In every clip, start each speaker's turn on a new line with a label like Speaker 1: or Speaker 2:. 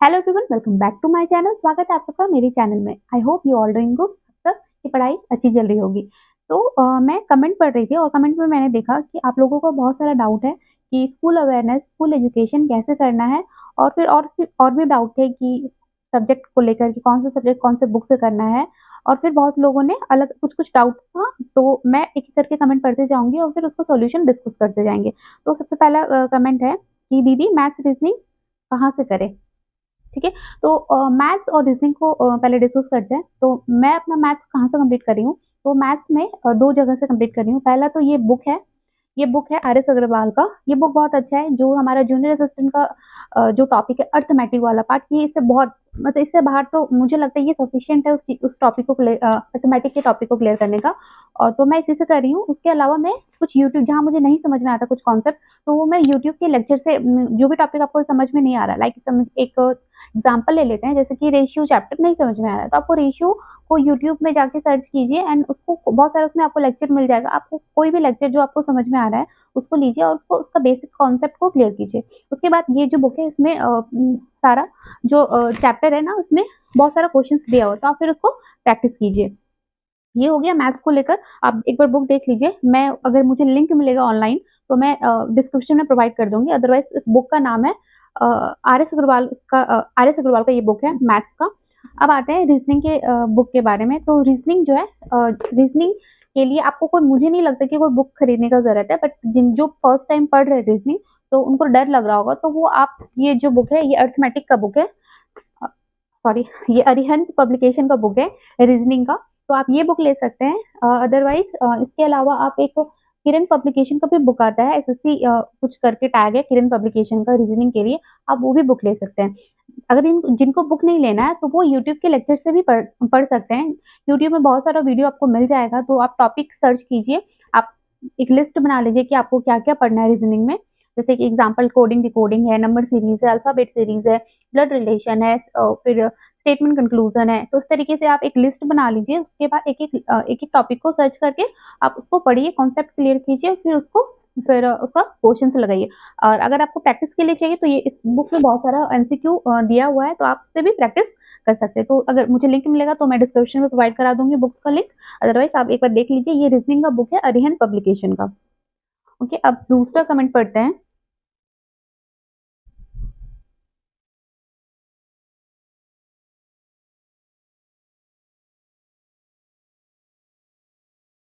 Speaker 1: Hello everyone, welcome back to my channel. स्वागत है आप सबका मेरे चैनल में। I hope you all doing good. सब की पढ़ाई अच्छी चल रही होगी। तो मैं कमेंट पढ़ रही थी और कमेंट में मैंने देखा कि आप लोगों को बहुत सारा डाउट है कि स्कूल अवेयरनेस, स्कूल एजुकेशन कैसे करना है। और फिर और भी डाउट है कि सब्जेक्ट को लेकर कि कौन सा सब्जेक्ट कौन से बुक से करना है। और फिर बहुत लोगों ने अलग कुछ कुछ डाउट था, तो मैं एक एक करके कमेंट पढ़ते जाऊंगी और फिर उसका सॉल्यूशन डिस्कस करते जाएंगे। तो सबसे पहला कमेंट है कि दीदी मैथ्स रीजनिंग कहाँ से करें। ठीक है। तो मैथ्स और रीजनिंग को पहले डिस्कस करते हैं। तो मैं अपना मैथ्स कहाँ से कंप्लीट कर रही हूँ। तो मैथ्स में दो जगह से कंप्लीट कर रही हूँ। पहला तो ये बुक है आर एस अग्रवाल का। ये बुक बहुत अच्छा है। जो हमारा जूनियर असिस्टेंट का जो टॉपिक है अर्थमेटिक वाला पार्ट, ये इससे बहुत मतलब इससे बाहर तो मुझे लगता है ये सफिशिएंट है उस टॉपिक को अर्थमेटिक के टॉपिक को क्लियर करने का। और तो मैं इसी से कर रही हूँ। उसके अलावा मैं कुछ यूट्यूब, जहाँ मुझे नहीं समझ में आता कुछ कॉन्सेप्ट, तो वो मैं यूट्यूब के लेक्चर से जो भी टॉपिक आपको समझ में नहीं आ रहा, लाइक समझ एक एग्जाम्पल ले लेते हैं, जैसे कि रेशियो चैप्टर नहीं समझ में आ रहा है, तो आपको रेशियो को यूट्यूब में जाके सर्च कीजिए एंड उसको बहुत सारा उसमें आपको लेक्चर मिल जाएगा। आपको कोई भी लेक्चर जो आपको समझ में आ रहा है उसको लीजिए और उसको उसका बेसिक कॉन्सेप्ट को क्लियर कीजिए। उसके बाद ये जो बुक है इसमें सारा जो चैप्टर है ना उसमें बहुत सारा क्वेश्चंस दिया हुआ है, तो आप फिर उसको प्रैक्टिस कीजिए। ये हो गया मैथ्स को लेकर। आप एक बार बुक देख लीजिए। मैं अगर मुझे लिंक मिलेगा ऑनलाइन तो मैं डिस्क्रिप्शन में प्रोवाइड कर दूंगी। अदरवाइज इस बुक का नाम है आर एस अग्रवाल का ये बुक है मैथ्स का। अब आते हैं रीजनिंग के बुक के बारे में। तो रीजनिंग जो है, रीजनिंग के लिए आपको कोई, मुझे नहीं लगता कि कोई बुक खरीदने का जरूरत है, बट जिन जो फर्स्ट टाइम पढ़ रहे हैं रीजनिंग, तो उनको डर लग रहा होगा, तो वो आप ये जो बुक है ये अर्थमेटिक का बुक है। सॉरी, ये अरिहंत पब्लिकेशन का बुक है रीजनिंग का। तो आप ये बुक ले सकते हैं। अदरवाइज इसके अलावा आप एक किरण पब्लिकेशन का भी बुक आता है, एसएससी कुछ करके टैग है किरण पब्लिकेशन का रीजनिंग के लिए। आप वो भी बुक ले सकते हैं। अगर जिनको बुक नहीं लेना है तो वो यूट्यूब के लेक्चर से भी पढ़ सकते हैं। यूट्यूब में बहुत सारा वीडियो आपको मिल जाएगा, तो आप टॉपिक सर्च कीजिए। आप एक लिस्ट बना लीजिए कि आपको क्या क्या पढ़ना है रीजनिंग में। जैसे कि एग्जाम्पल कोडिंग डिकोडिंग है, नंबर सीरीज है, अल्फाबेट सीरीज है, ब्लड रिलेशन है, फिर स्टेटमेंट कंक्लूजन है। तो इस तरीके से आप एक लिस्ट बना लीजिए। उसके बाद एक एक टॉपिक को सर्च करके आप उसको पढ़िए, कॉन्सेप्ट क्लियर कीजिए, फिर उसका क्वेश्चन लगाइए। और अगर आपको प्रैक्टिस के लिए चाहिए तो ये इस बुक में बहुत सारा एमसीक्यू दिया हुआ है, तो आप इससे भी प्रैक्टिस कर सकते हैं। तो अगर मुझे लिंक मिलेगा तो मैं डिस्क्रिप्शन में प्रोवाइड करा दूंगी बुक्स का लिंक। अदरवाइज आप एक बार देख लीजिए। ये रीजनिंग का बुक है अरिहंत पब्लिकेशन का। ओके, अब दूसरा कमेंट पढ़ते हैं।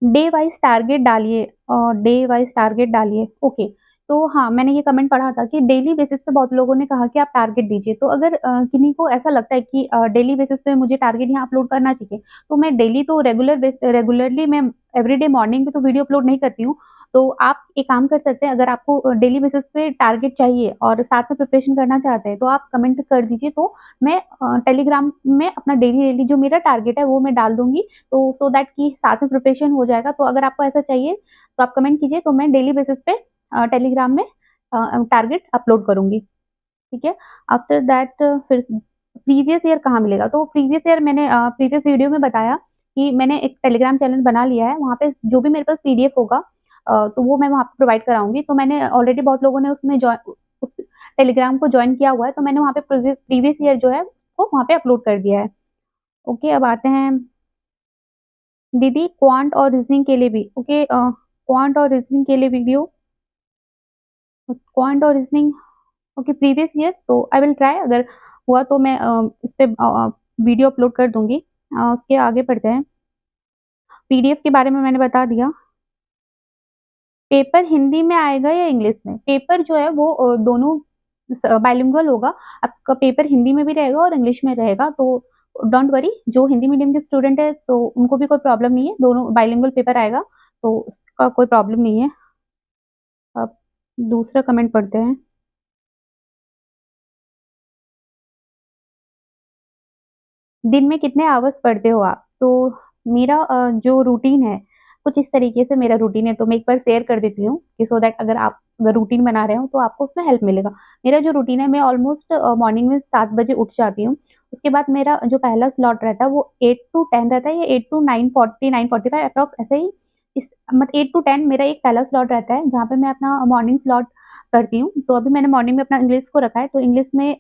Speaker 1: डे वाइज टारगेट डालिए, और डे वाइज टारगेट डालिए। ओके। तो हाँ, मैंने ये कमेंट पढ़ा था कि डेली बेसिस पे बहुत लोगों ने कहा कि आप टारगेट दीजिए। तो अगर किन्हीं को ऐसा लगता है कि डेली बेसिस पे मुझे टारगेट यहाँ अपलोड करना चाहिए, तो मैं डेली तो रेगुलरली मैं एवरीडे मॉर्निंग में तो वीडियो अपलोड नहीं करती हूँ। तो आप एक काम कर सकते हैं, अगर आपको डेली बेसिस पे टारगेट चाहिए और साथ में प्रिपरेशन करना चाहते हैं, तो आप कमेंट कर दीजिए। तो मैं टेलीग्राम में अपना डेली डेली जो मेरा टारगेट है वो मैं डाल दूंगी, तो सो दैट कि साथ में प्रिपरेशन हो जाएगा। तो अगर आपको ऐसा चाहिए तो आप कमेंट कीजिए, तो मैं डेली बेसिस पे टेलीग्राम में टारगेट अपलोड करूंगी। ठीक है। आफ्टर दैट फिर प्रीवियस ईयर कहाँ मिलेगा। तो प्रीवियस ईयर मैंने प्रीवियस वीडियो में बताया कि मैंने एक टेलीग्राम चैनल बना लिया है। वहाँ पे जो भी मेरे पास पीडीएफ होगा तो वो मैं वहाँ पे प्रोवाइड कराऊंगी। तो मैंने ऑलरेडी बहुत लोगों ने उसमें ज्वाइन, उस टेलीग्राम को ज्वाइन किया हुआ है, तो मैंने वहाँ पे प्रीवियस ईयर जो है वो वहाँ पे अपलोड कर दिया है। ओके, अब आते हैं दीदी क्वांट और रीजनिंग के लिए भी। ओके, क्वांट और रीजनिंग के लिए वीडियो, क्वांट और रीजनिंग। ओके, प्रीवियस ईयर तो आई विल ट्राई। अगर हुआ तो मैं इस पे वीडियो अपलोड कर दूंगी। उसके आगे बढ़ते हैं। पीडीएफ के बारे में मैंने बता दिया। पेपर हिंदी में आएगा या इंग्लिश में। पेपर जो है वो दोनों बाइलिंगुअल होगा। आपका पेपर हिंदी में भी रहेगा और इंग्लिश में रहेगा। तो डोंट वरी, जो हिंदी मीडियम के स्टूडेंट है तो उनको भी कोई प्रॉब्लम नहीं है, दोनों बाइलिंगुअल पेपर आएगा, तो उसका कोई प्रॉब्लम नहीं है। अब दूसरा कमेंट पढ़ते हैं। दिन में कितने आवर्स पढ़ते हो आप। तो मेरा जो रूटीन है कुछ इस तरीके से मेरा रूटीन है, तो मैं एक बार शेयर कर देती हूँ कि सो दैट अगर आप अगर रूटीन बना रहे हो तो आपको उसमें हेल्प मिलेगा। मेरा जो रूटीन है, मैं ऑलमोस्ट मॉर्निंग में 7 बजे उठ जाती हूँ। उसके बाद मेरा जो पहला स्लॉट रहता है वो 8 to 10 रहता है, या 8 to 9:40 9:45 अप्रॉक्स, ऐसे ही। इस मतलब 8 to 10 मेरा एक पहला स्लॉट रहता है जहाँ पे मैं अपना मॉर्निंग स्लॉट करती हूँ। तो अभी मैंने मॉर्निंग में अपना इंग्लिश को रखा है, तो इंग्लिश में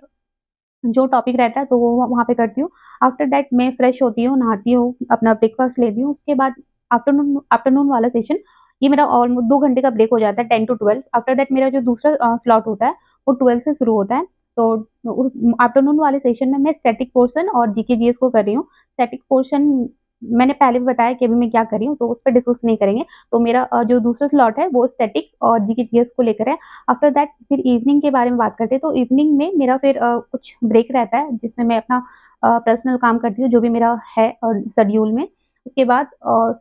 Speaker 1: जो टॉपिक रहता है तो वो वहाँ पे करती हूँ। आफ्टर दैट मैं फ्रेश होती हूँ, नहाती हूँ, अपना ब्रेकफ़ास्ट लेती हूँ, उसके बाद आफ्टरनून आफ्टरनून वाला सेशन ये मेरा 2 घंटे का ब्रेक हो जाता है 10 टू 12। आफ्टर दैट मेरा जो दूसरा स्लॉट होता है वो 12 से शुरू होता है। तो उस आफ्टरनून वाले सेशन में मैं स्टैटिक पोर्शन और जीके जीएस को कर रही हूँ। स्टैटिक पोर्शन मैंने पहले भी बताया कि अभी मैं क्या कर रही हूँ, तो उस पे डिस्कस नहीं करेंगे। तो मेरा जो दूसरा स्लॉट है वो स्टैटिक और जीके जीएस को लेकर है। आफ्टर दैट फिर इवनिंग के बारे में बात करते हैं, तो इवनिंग में मेरा फिर कुछ ब्रेक रहता है जिसमें मैं अपना पर्सनल काम करती हूँ, जो भी मेरा है शेड्यूल में। उसके बाद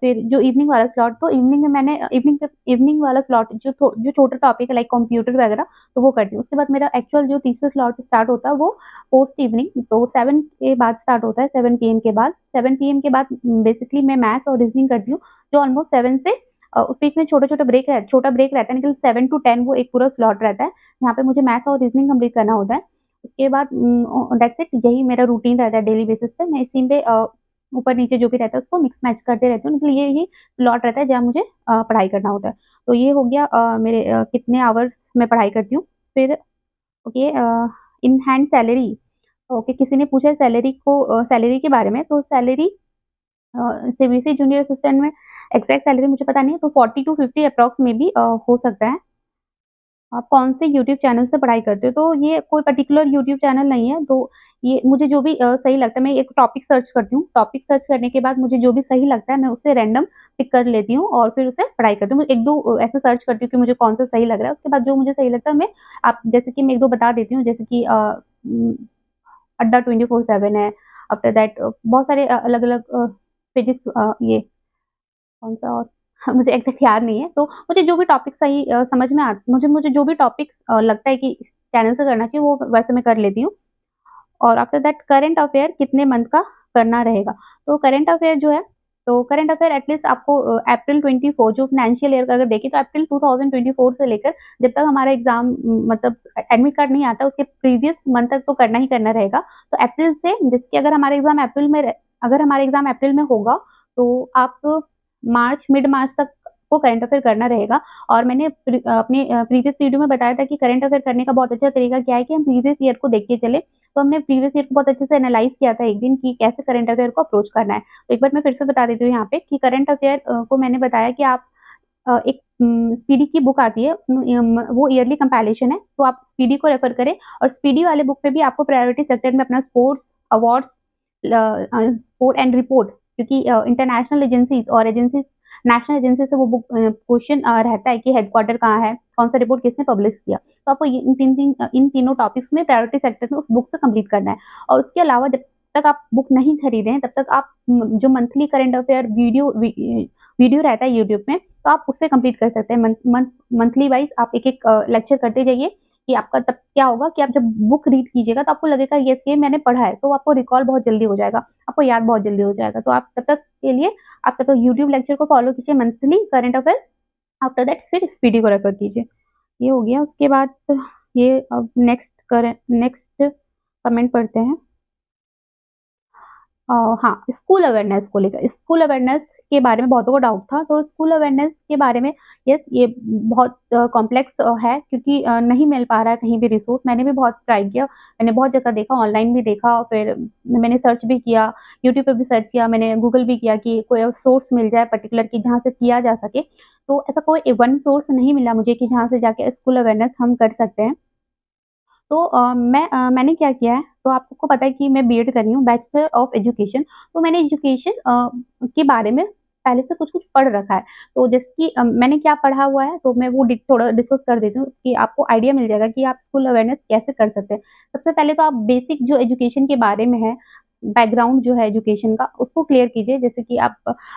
Speaker 1: फिर जो इवनिंग वाला स्लॉट, तो इवनिंग में मैंने इवनिंग वाला स्लॉट जो छोटा टॉपिक है लाइक कंप्यूटर वगैरह, तो वो करती हूँ। उसके बाद मेरा एक्चुअल जो तीसरा स्लॉट स्टार्ट होता है वो पोस्ट इवनिंग, तो 7 के बाद स्टार्ट होता है, 7 पीएम के बाद। 7 पीएम के बाद बेसिकली मैं मैथ्स और रीजनिंग करती हूँ, जो ऑलमोस्ट 7 से उस बीच में छोटा ब्रेक रहता है, लेकिन 7 टू 10 वो एक पूरा स्लॉट रहता है, जहाँ पे मुझे मैथ्स और रीजनिंग कंप्लीट करना होता है। उसके बाद दैट्स इट, यही मेरा रूटीन रहता है डेली बेसिस पे। मैं इसी पे ऊपर-नीचे जो भी रहता है उसको मिक्स मैच करते रहती हूँ, लेकिन ये ही स्लॉट रहता है जहाँ मुझे पढ़ाई करना होता है। तो ये हो गया मेरे कितने आवर्स मैं पढ़ाई करती हूँ। फिर okay, in hand salary, okay, किसी ने पूछा है सैलरी के बारे में, तो सैलरी सीबीएसई जूनियर असिस्टेंट में एग्जैक्ट सैलरी मुझे पता नहीं है, तो 40 टू 50 अप्रॉक्स में भी हो सकता है। आप कौन से यूट्यूब चैनल से पढ़ाई करते हो? तो ये कोई पर्टिकुलर यूट्यूब चैनल नहीं है, तो ये मुझे जो भी सही लगता है, मैं एक टॉपिक सर्च करती हूँ। टॉपिक सर्च करने के बाद मुझे जो भी सही लगता है, मैं उससे रैंडम पिक कर लेती हूँ और फिर उसे पढ़ाई करती हूँ। 1-2 ऐसे सर्च करती हूँ कि मुझे कौन-सा सही लग रहा है, उसके बाद जो मुझे सही लगता है मैं आप जैसे कि मैं 1-2 बता देती हूँ, जैसे कि अड्डा 24/7 है। आफ्टर दैट बहुत सारे अलग-अलग फिजिक्स, ये कौन-सा और मुझे एग्ज़ैक्ट याद नहीं है। तो मुझे जो भी टॉपिक सही समझ में आ मुझे मुझे जो भी टॉपिक लगता है कि इस चैनल से करना चाहिए, वो वैसे मैं कर लेती हूँ। और आफ्टर दैट करंट अफेयर कितने मंथ का करना रहेगा? तो करंट अफेयर जो है, तो करंट अफेयर एटलीस्ट आपको अप्रैल 24 जो फाइनेंशियल ईयर का अगर देखें, तो अप्रैल 2024 से लेकर जब तक हमारा एग्ज़ाम मतलब एडमिट कार्ड नहीं आता, उसके प्रीवियस मंथ तक तो करना ही करना रहेगा। तो अप्रैल से, जैसे कि अगर हमारा एग्ज़ाम अप्रैल में होगा, तो आप मिड मार्च तक को करंट अफेयर करना रहेगा। और मैंने अपने प्रीवियस वीडियो में बताया था कि करंट अफेयर करने का बहुत अच्छा तरीका क्या है कि हम प्रीवियस ईयर को देख के चलें। तो हमने प्रीवियस ईयर को बहुत अच्छे से एनालाइज़ किया था एक दिन कि कैसे करंट अफेयर को अप्रोच करना है। तो एक बार मैं फिर से बता देती हूँ यहाँ पे कि करंट अफेयर को मैंने बताया कि आप एक स्पीडी की बुक आती है, वो ईयरली कंपाइलेशन है, तो आप स्पीडी को रेफर करें। और स्पीडी वाले बुक पे भी आपको प्रायोरिटी सेक्टर में अपना sports, awards, sport and report, क्योंकि इंटरनेशनल एजेंसीज़ और एजेंसीज़, नेशनल एजेंसी से वो बुक क्वेश्चन रहता है कि हेडक्वार्टर कहाँ है, कौन-सा रिपोर्ट किसने पब्लिश किया। तो आपको ये इन तीनों टॉपिक्स में प्रायोरिटी सेक्टर में उस बुक से कंप्लीट करना है। और उसके अलावा जब तक आप बुक नहीं खरीदे हैं, तब तक आप जो मंथली करंट अफेयर वीडियो रहता है यूट्यूब में, तो आप उससे कंप्लीट कर सकते हैं। मंथली वाइज़ आप एक-एक लेक्चर करते जाइए, कि आपका तब क्या होगा कि आप जब बुक रीड कीजिएगा तो आपको लगेगा यस, ये मैंने पढ़ा है, तो आपको रिकॉल बहुत जल्दी हो जाएगा, आपको याद बहुत जल्दी हो जाएगा। तो आप तब तक के लिए आप तब तक यूट्यूब लेक्चर को फॉलो कीजिए, monthly current affair, after that फिर स्पीडी को रेफर कीजिए। ये हो गया, उसके बाद ये अब नेक्स्ट कमेंट पढ़ते हैं। हाँ, स्कूल अवेयरनेस को लेकर, स्कूल अवेयरनेस के बारे में बहुतों को डाउट था, तो स्कूल अवेयरनेस के बारे में यस, ये बहुत कॉम्प्लेक्स है, क्योंकि नहीं मिल पा रहा है कहीं भी रिसोर्स। मैंने भी बहुत ट्राई किया, मैंने बहुत जगह देखा, ऑनलाइन भी देखा, फिर मैंने सर्च भी किया, यूट्यूब पे भी सर्च किया, मैंने गूगल भी किया कि कोई सोर्स मिल जाए पर्टिकुलर कि जहाँ से किया जा सके। तो ऐसा कोई वन सोर्स नहीं मिला मुझे कि जहाँ से जाके स्कूल अवेयरनेस हम कर सकते हैं। तो मैंने क्या किया है, तो आप सबको पता है कि मैं बीएड कर रही हूँ, बैचलर ऑफ एजुकेशन। तो मैंने एजुकेशन के बारे में पहले से कुछ-कुछ पढ़ रखा है। तो जैसे कि मैंने क्या पढ़ा हुआ है, तो मैं वो थोड़ा डिस्कस कर देती हूँ कि आपको आइडिया मिल जाएगा कि आप स्कूल अवेयरनेस कैसे कर सकते हैं। सबसे पहले तो आप बेसिक जो एजुकेशन के बारे में है, बैकग्राउंड जो है एजुकेशन का, उसको क्लियर कीजिए। जैसे कि आप,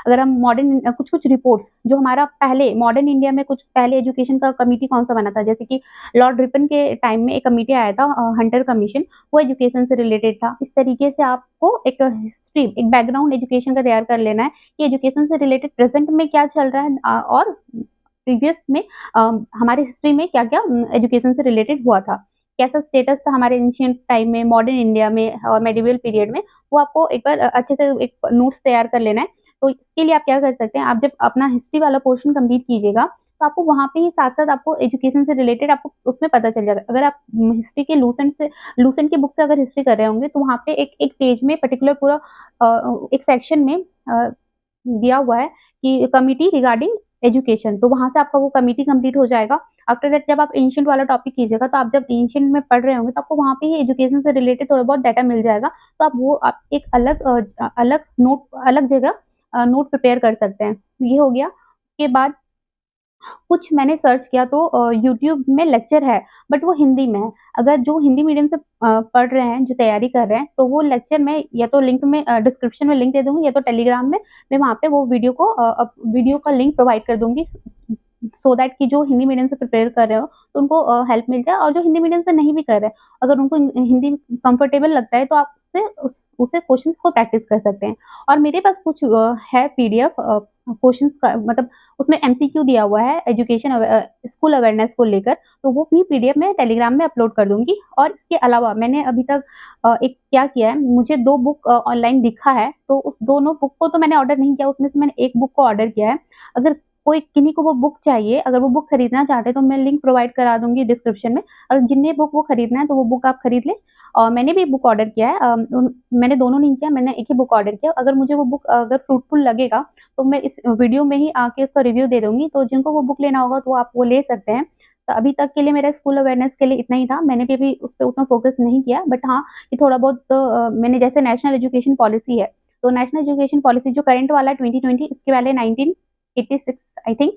Speaker 1: अगर हम कुछ-कुछ रिपोर्ट्स जो हमारा पहले मॉडर्न इंडिया में कुछ पहले एजुकेशन का कमिटी कौन-सा बना था, जैसे कि लॉर्ड रिपन के टाइम में एक कमिटी आया था, हंटर कमीशन, वो एजुकेशन से रिलेटेड था। इस तरीके से आपको एक हिस्ट्री, एक बैकग्राउंड एजुकेशन का तैयार कर लेना है कि एजुकेशन से रिलेटेड प्रेज़ेंट में क्या चल रहा है, और प्रीवियस में हमारे हिस्ट्री में क्या-क्या एजुकेशन से रिलेटेड हुआ था। कैसा स्टेटस था हमारे एंशिएंट टाइम में, मॉडर्न इंडिया में और मेडिवल पीरियड में, वो आपको एक बार अच्छे से एक नोट्स तैयार कर लेना है। तो इसके लिए आप क्या कर सकते हैं, आप जब अपना हिस्ट्री वाला पोर्शन कंप्लीट कीजिएगा, तो आपको वहाँ पे ही साथ-साथ आपको एजुकेशन से रिलेटेड आपको उसमें पता चल जाएगा। अगर आप हिस्ट्री के लूसेंट की बुक से अगर हिस्ट्री कर रहे होंगे, तो वहाँ पे एक एक पेज में पर्टिकुलर पूरा एक सेक्शन में दिया हुआ है कि कमिटी रिगार्डिंग एजुकेशन, तो वहाँ से आपका वो कमिटी कंप्लीट हो जाएगा। आफ्टर दैट जब आप एंशिएंट वाला टॉपिक कीजिएगा, तो आप जब एंशिएंट में पढ़ रहे होंगे, तो आपको वहाँ पे ही एजुकेशन से रिलेटेड थोड़ा बहुत डाटा मिल जाएगा। तो आप एक अलग जगह नोट प्रिपेयर कर सकते हैं। ये हो गया। उसके बाद कुछ मैंने सर्च किया तो यूट्यूब में लेक्चर है, बट वो हिंदी में है। अगर जो हिंदी मीडियम से पढ़ रहे हैं, जो तैयारी कर रहे हैं, तो वो लेक्चर मैं या तो लिंक में डिस्क्रिप्शन में लिंक दे दूँगी या तो टेलीग्राम में मैं वहाँ पे वो वीडियो का लिंक प्रोवाइड कर दूँगी सो दैट कि जो हिंदी मीडियम से प्रिपेयर कर रहे हो, तो उनको हेल्प मिल जाए और जो हिंदी मीडियम से नहीं भी कर रहे हैं, अगर उनको हिंदी कंफर्टेबल लगता है, तो आप उससे क्वेश्चंस को प्रैक्टिस कर सकते हैं। और मेरे पास कुछ है पीडीएफ क्वेश्चंस का मतलब उसमें एमसीक्यू दिया हुआ है स्कूल अवेयरनेस को लेकर, तो वो भी पीडीएफ मैं टेलीग्राम में अपलोड कर दूँगी। और इसके अलावा मैंने अभी तक एक क्या किया है, मुझे 2 बुक ऑनलाइन दिखा है, तो उस दोनों बुक को तो मैंने ऑर्डर नहीं किया, उसमें से मैंने 1 बुक को ऑर्डर किया है। अगर कोई किन्हीं को वो बुक चाहिए, अगर वो बुक खरीदना चाहते हैं, तो मैं लिंक प्रोवाइड करा दूँगी डिस्क्रिप्शन में। और जिन्हें बुक वो खरीदना है, तो वो बुक आप खरीद लें। और मैंने भी बुक ऑर्डर किया है मैंने दोनों नहीं किया, मैंने एक ही बुक ऑर्डर किया। अगर मुझे वो बुक अगर फ्रूटफुल लगेगा, तो मैं इस वीडियो में ही आके उसका रिव्यू दे दूँगी, तो जिनको वो बुक लेना होगा, तो आप वो ले सकते हैं। तो अभी तक के लिए मेरा स्कूल अवेयरनेस के लिए इतना ही था। मैंने भी अभी उस पे उतना फ़ोकस नहीं किया, बट हाँ, ये थोड़ा बहुत मैंने जैसे नेशनल एजुकेशन पॉलिसी है, तो नेशनल एजुकेशन पॉलिसी जो करंट वाला है 2020 इसके पहले 1986 आई थिंक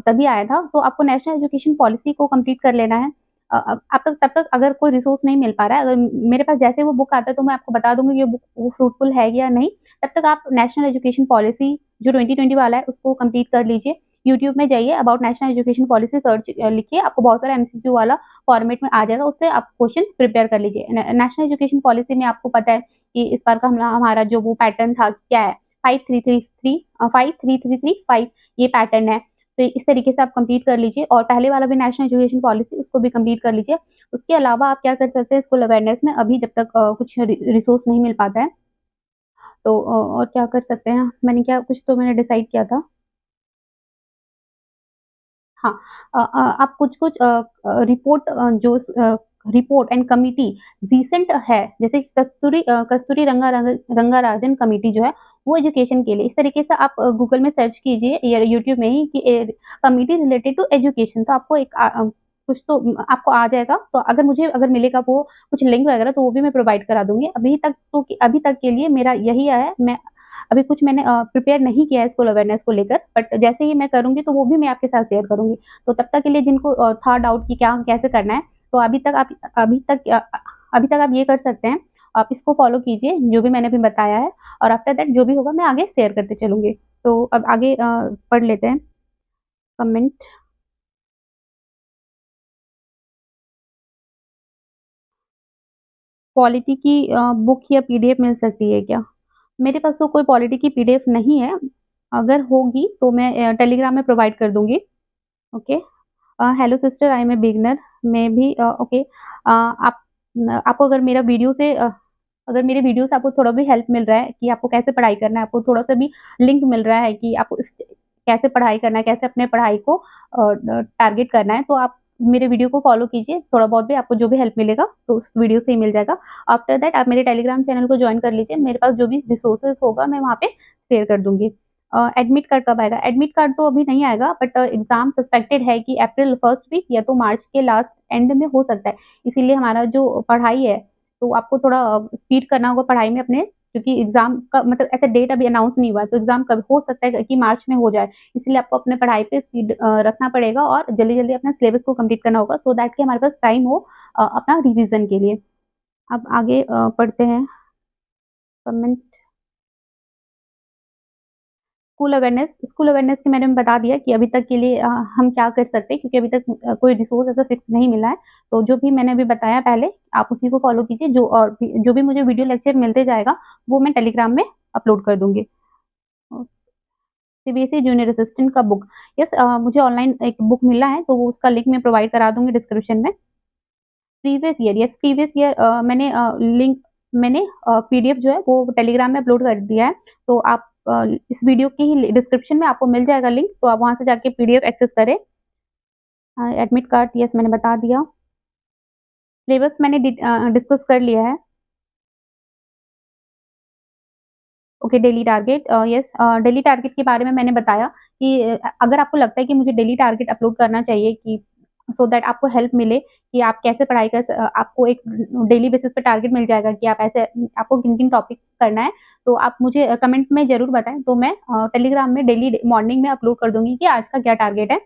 Speaker 1: तभी आया था। तो आपको नेशनल एजुकेशन पॉलिसी को कंप्लीट कर लेना है। आप तब तक अगर कोई रिसोर्स नहीं मिल पा रहा है, अगर मेरे पास जैसे वो बुक आता है तो मैं आपको बता दूँगी कि ये बुक वो फ्रूटफुल है या नहीं। तब तक आप नेशनल एजुकेशन पॉलिसी जो 2020 वाला है उसको कंप्लीट कर लीजिए। यूट्यूब में जाइए about national education policy search लिखिए, आपको बहुत सारा एमसीक्यू वाला फॉर्मेट में आ जाएगा, उससे आप क्वेश्चन प्रिपेयर कर लीजिए। नेशनल एजुकेशन पॉलिसी में आपको पता है कि इस बार का हमारा जो वो पैटर्न था क्या है, 5333 ये पैटर्न है। तो इस तरीके से आप कंप्लीट कर लीजिए और पहले वाला भी नेशनल एजुकेशन पॉलिसी उसको भी कंप्लीट कर लीजिए। उसके अलावा आप क्या कर सकते हैं स्कूल अवेयरनेस में अभी जब तक कुछ रिसोर्स नहीं मिल पाता है, तो और क्या कर सकते हैं? कुछ तो मैंने डिसाइड किया था। हाँ, आप कुछ-कुछ रिपोर्ट एंड कमिटी रिसेंट है, जैसे कस्तूरी रंगाराजन कमिटी जो है, वो एजुकेशन के लिए। इस तरीके से आप गूगल में सर्च कीजिए या यूट्यूब में ही कि कमिटी रिलेटेड टू एजुकेशन तो आपको कुछ तो आपको आ जाएगा। तो अगर मिलेगा वो कुछ लिंक वगैरह तो वो भी मैं प्रोवाइड करा दूँगी। अभी तक के लिए मेरा यही है। मैं अभी कुछ मैंने प्रिपेयर नहीं किया है स्कूल अवेयरनेस को लेकर, बट जैसे ही मैं करूँगी तो वो भी मैं आपके साथ शेयर करूँगी। तो तब तक के लिए जिनको था डाउट कि क्या कैसे करना है, तो अभी तक आप ये कर सकते हैं, आप इसको फ़ॉलो कीजिए जो भी मैंने अभी बताया है और आफ्टर दैट जो भी होगा मैं आगे शेयर करते चलूँगी। तो अब आगे पढ़ लेते हैं कमेंट। पॉलिटी की बुक या पीडीएफ मिल सकती है क्या? मेरे पास तो कोई पॉलिटी की पीडीएफ नहीं है, अगर होगी तो मैं टेलीग्राम में प्रोवाइड कर दूँगी। Okay. Hello sister I am a beginner मैं भी ओके आपको अगर मेरे वीडियो से आपको थोड़ा भी हेल्प मिल रहा है कि आपको कैसे पढ़ाई करना है, आपको थोड़ा-सा भी लिंक मिल रहा है कि आपको कैसे पढ़ाई करना है, कैसे अपने पढ़ाई को टारगेट करना है, तो आप मेरे वीडियो को फ़ॉलो कीजिए, थोड़ा बहुत भी आपको जो भी हेल्प मिलेगा, तो उस वीडियो से ही मिल जाएगा। आफ्टर दैट आप मेरे टेलीग्राम चैनल को जॉइन कर लीजिए, मेरे पास जो भी रिसोर्सेज़ होगा मैं वहाँ पे शेयर कर दूँगी। एडमिट कार्ड कब आएगा? एडमिट कार्ड तो अभी नहीं आएगा बट एग्ज़ाम सस्पेक्टेड है कि अप्रैल फर्स्ट वीक या तो मार्च के लास्ट एंड में हो सकता है। इसीलिए हमारा जो पढ़ाई है, तो आपको थोड़ा स्पीड करना होगा पढ़ाई में अपने क्योंकि एग्ज़ाम का मतलब ऐसा डेट अभी अनाउंस नहीं हुआ है, तो एग्ज़ाम कब हो सकता है कि मार्च में हो जाए। इसलिए आपको अपने पढ़ाई पे स्पीड रखना पड़ेगा और जल्दी-जल्दी अपना सिलेबस को कंप्लीट करना होगा सो दैट कि हमारे पास टाइम हो अपना रिवीज़न के लिए। अब आगे पढ़ते हैं कमेंट स्कूल अवेयरनेस की मैंने बता दिया कि अभी तक के लिए हम क्या कर सकते हैं क्योंकि अभी तक कोई रिसोर्स ऐसा फिक्स नहीं मिला है। तो जो भी मैंने अभी बताया पहले, आप उसी को फ़ॉलो कीजिए जो भी मुझे वीडियो लेक्चर मिलते जाएगा, वो मैं टेलीग्राम में अपलोड कर दूँगी। अ, सीबीएसई जूनियर असिस्टेंट का बुक यस मुझे ऑनलाइन एक बुक मिला है, तो वो उसका लिंक मैं प्रोवाइड करा दूँगी डिस्क्रिप्शन में। प्रीवियस ईयर मैंने पीडीएफ जो है वो टेलीग्राम में अपलोड कर दिया है। तो आप इस वीडियो की ही डिस्क्रिप्शन में आपको मिल जाएगा लिंक, तो आप वहाँ से जाके पीडीएफ एक्सेस करें एडमिट कार्ड यस मैंने बता दिया। सिलेबस मैंने डिस्कस कर लिया है। Okay, daily target yes daily target के बारे में मैंने बताया कि अगर आपको लगता है कि मुझे डेली टारगेट अपलोड करना चाहिए कि सो दैट आपको हेल्प मिले कि आप कैसे आपको एक डेली बेसिस पे टारगेट मिल जाएगा कि आप ऐसे आपको किन-किन टॉपिक करना है, तो आप मुझे कमेंट में ज़रूर बताएँ, तो मैं टेलीग्राम में डेली मॉर्निंग में अपलोड कर दूँगी कि आज का क्या टारगेट है।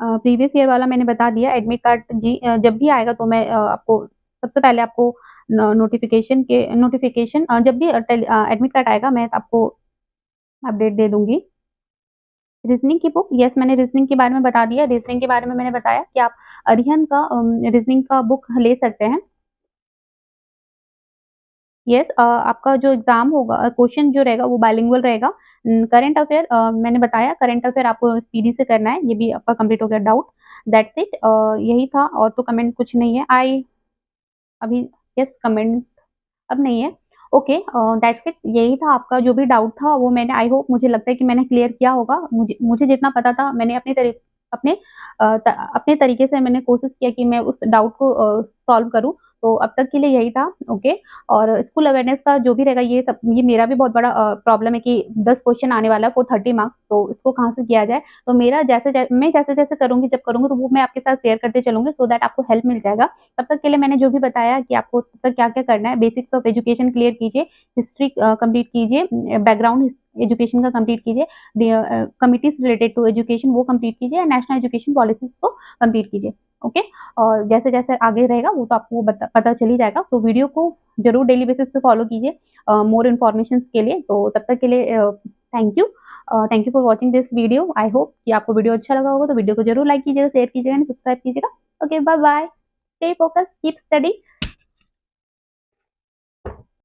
Speaker 1: प्रीवियस ईयर वाला मैंने बता दिया, एडमिट कार्ड जी जब भी आएगा तो मैं आपको सबसे पहले आपको नोटिफ़िकेशन जब भी एडमिट कार्ड आएगा मैं आपको अपडेट दे दूँगी। रीज़निंग की बुक यस मैंने रीज़निंग के बारे में बता दिया, रीज़निंग के बारे में मैंने बताया कि आप अरिहंत का रीज़निंग का बुक ले सकते हैं। यस आपका जो एग्ज़ाम होगा क्वेश्चन जो रहेगा वो बाइलिंगुअल रहेगा। करंट अफ़ेयर मैंने बताया करंट अफ़ेयर आपको स्पीडी से करना है, ये भी आपका कंप्लीट हो गया डाउट। दैट्स इट यही था और तो कमेंट कुछ नहीं है। अभी यस कमेंट अब नहीं है। ओके दैट्स इट यही था आपका जो भी डाउट था वो मैंने आई होप मुझे लगता है कि मैंने क्लियर किया होगा। मुझे मुझे जितना पता था मैंने अपने अपने तरीके से मैंने कोशिश किया कि मैं उस डाउट को सॉल्व करूँ। तो अब तक के लिए यही था, ओके। और स्कूल अवेयरनेस का जो भी रहेगा ये मेरा भी बहुत बड़ा प्रॉब्लम है कि 10 क्वेश्चन आने वाला है फॉर 30 मार्क्स तो इसको कहाँ से किया जाए? तो मेरा मैं जैसे-जैसे करूँगी जब करूँगी तो वो मैं आपके साथ शेयर करते चलूँगी सो दैट आपको हेल्प मिल जाएगा। तब तक के लिए मैंने जो भी बताया कि आपको तब तक क्या-क्या करना है, बेसिक्स ऑफ एजुकेशन क्लियर कीजिए, हिस्ट्री कंप्लीट कीजिए, बैकग्राउंड एजुकेशन का कंप्लीट कीजिए, कमिटीज़ रिलेटेड टू एजुकेशन वो कंप्लीट कीजिए, नेशनल एजुकेशन पॉलिसीज़ को कंप्लीट कीजिए, ओके? और जैसे-जैसे आगे रहेगा वो तो आपको पता चल ही जाएगा। तो वीडियो को ज़रूर डेली बेसिस पे फॉलो कीजिए मोर इन्फॉर्मेशंस के लिए। तो तब तक के लिए thank you for watching this video. I hope कि आपको वीडियो अच्छा लगा होगा, तो वीडियो को ज़रूर लाइक कीजिएगा, शेयर कीजिएगा एंड सब्सक्राइब कीजिएगा। Okay, bye-bye. Stay focused, keep study.